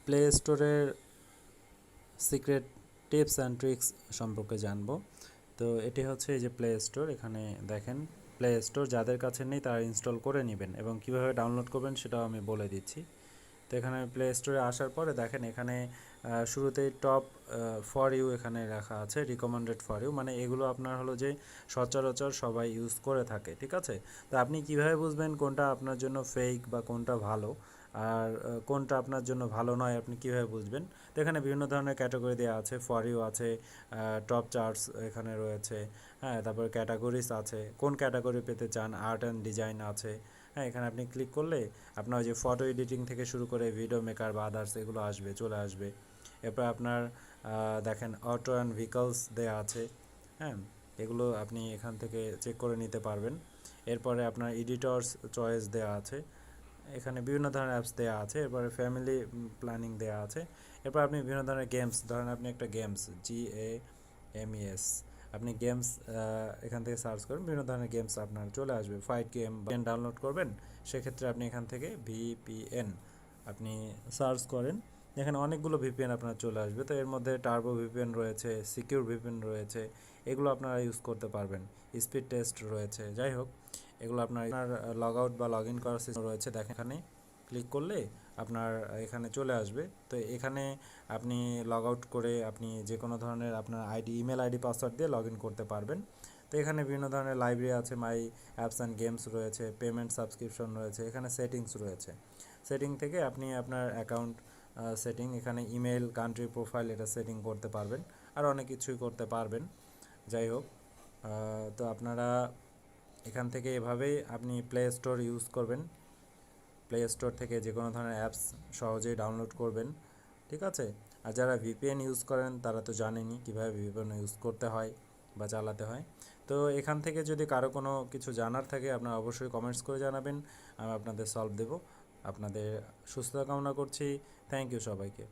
Play স্টোরের secret tips and tricks সম্পর্কে জানবো। তো এটি হচ্ছে এই যে প্লে স্টোর, এখানে দেখেন প্লে স্টোর যাদের কাছে নেই তারা ইনস্টল করে নেবেন এবং কিভাবে ডাউনলোড করবেন সেটাও আমি বলে দিচ্ছি। তো এখানে প্লে স্টোরে আসার পরে দেখেন এখানে শুরুতেই টপ ফর ইউ এখানে রাখা আছে, রিকমেন্ডেড ফর ইউ, মানে এগুলো আপনার হলো যে সচরাচর সবাই ইউজ করে থাকে, ঠিক আছে। তো আপনি কিভাবে বুঝবেন কোনটা আপনার জন্য ফেক বা কোনটা ভালো আর কোনটা আপনার জন্য ভালো নয়, আপনি কিভাবে বুঝবেন? তো এখানে বিভিন্ন ধরনের ক্যাটাগরি দেওয়া আছে, ফর ইউ আছে, টপ চার্টস এখানে রয়েছে, হ্যাঁ, তারপর ক্যাটাগরিজ আছে, কোন ক্যাটাগরি পেতে চান, আর্ট অ্যান্ড ডিজাইন আছে। হ্যাঁ, এখানে আপনি ক্লিক করলে আপনার ওই যে ফটো এডিটিং থেকে শুরু করে ভিডিও মেকার বা আদার্স এগুলো আসবে, চলে আসবে। এরপর আপনার দেখেন অটো অ্যান্ড ভেহিকলস দেওয়া আছে, হ্যাঁ, এগুলো আপনি এখান থেকে চেক করে নিতে পারবেন। এরপরে আপনার এডিটরস চয়েস দেওয়া আছে, এখানে বিভিন্ন ধরনের অ্যাপস দেওয়া আছে। এরপরে ফ্যামিলি প্ল্যানিং দেওয়া আছে। এরপর আপনি বিভিন্ন ধরনের গেমস, ধরেন আপনি একটা গেমস GAMES, আপনি গেমস এখান থেকে সার্চ করবেন, বিভিন্ন ধরনের গেমস আপনার চলে আসবে। ফাইট গেম ডাউনলোড করবেন, সেক্ষেত্রে আপনি এখান থেকে VPN আপনি সার্চ করেন, এখানে অনেকগুলো VPN আপনার চলে আসবে। তো এর মধ্যে টার্বো VPN রয়েছে, সিকিউর VPN রয়েছে, এগুলো আপনারা ইউজ করতে পারবেন। স্পিড টেস্ট রয়েছে, যাই হোক এগুলো আপনার লগ আউট বা লগ ইন করার সিস্টেম রয়েছে। দেখেন এখানে ক্লিক করলে আপনার এখানে চলে আসবে। তো এখানে আপনি লগ আউট করে আপনি যে কোনো ধরনের আপনার ইমেল আইডি পাসওয়ার্ড দিয়ে লগ ইন করতে পারবেন। তো এখানে বিভিন্ন ধরনের লাইব্রেরি আছে, মাই অ্যাপস অ্যান্ড গেমস রয়েছে, পেমেন্ট সাবস্ক্রিপশন রয়েছে, এখানে সেটিংস রয়েছে। সেটিং থেকে আপনি আপনার অ্যাকাউন্ট সেটিং, এখানে ইমেল, কান্ট্রি, প্রোফাইল এটা সেটিং করতে পারবেন, আর অনেক কিছুই করতে পারবেন। যাই হোক, তো আপনারা এখান থেকে এভাবেই আপনি প্লে স্টোর ইউজ করবেন, প্লে স্টোর থেকে যে কোনো ধরনের অ্যাপস সহজেই ডাউনলোড করবেন, ঠিক আছে। আর যারা VPN ইউজ করেন তারা তো জানেনই কীভাবে VPN ইউজ করতে হয় বা চালাতে হয়। তো এখান থেকে যদি কারো কোনো কিছু জানার থাকে আপনারা অবশ্যই কমেন্টস করে জানাবেন, আমি আপনাদের সলভ দেব। আপনাদের সুস্থতা কামনা করছি। থ্যাংক ইউ সবাইকে।